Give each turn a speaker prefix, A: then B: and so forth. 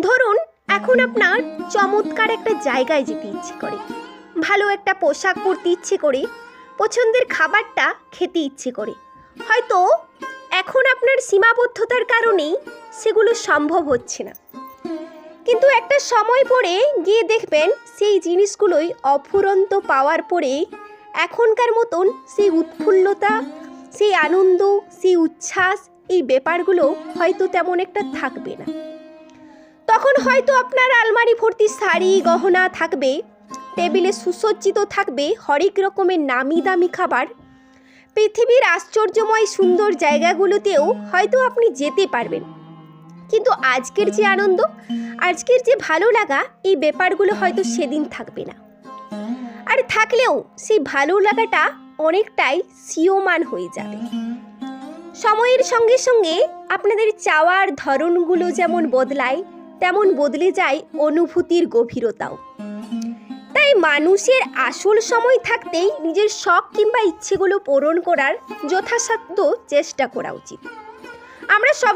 A: ধরুন এখন আপনার চমৎকার একটা জায়গায় যেতে ইচ্ছে করে, ভালো একটা পোশাক পরতে ইচ্ছে করে, পছন্দের খাবারটা খেতে ইচ্ছে করে। হয়তো এখন আপনার সীমাবদ্ধতার কারণেই সেগুলো সম্ভব হচ্ছে না, কিন্তু একটা সময় পরে গিয়ে দেখবেন সেই জিনিসগুলোই অফুরন্ত পাওয়ার পরে এখনকার মতন সেই উৎফুল্লতা, সেই আনন্দ, সেই উচ্ছ্বাস, এই ব্যাপারগুলো হয়তো তেমন একটা থাকবে না। তখন হয়তো আপনার আলমারি ভর্তি শাড়ি গহনা থাকবে, টেবিলে সুসজ্জিত থাকবে হরেক রকমের নামি দামি খাবার, পৃথিবীর আশ্চর্যময় সুন্দর জায়গাগুলোতেও হয়তো আপনি যেতে পারবেন। কিন্তু আজকের যে আনন্দ, আজকের যে ভালো লাগা, এই ব্যাপারগুলো হয়তো সেদিন থাকবে না। আর থাকলেও সেই ভালো লাগাটা অনেকটাই স্বীয়মান হয়ে যাবে। সময়ের সঙ্গে সঙ্গে আপনাদের চাওয়ার ধরনগুলো যেমন বদলায়, তেমন বদলে যায় অনুভূতির গভীরতাও। তাই মানুষের আসল সময় থাকতেই নিজের শখ কিংবা ইচ্ছেগুলো পূরণ করার যথাসাধ্য চেষ্টা করা উচিত। আমরা সব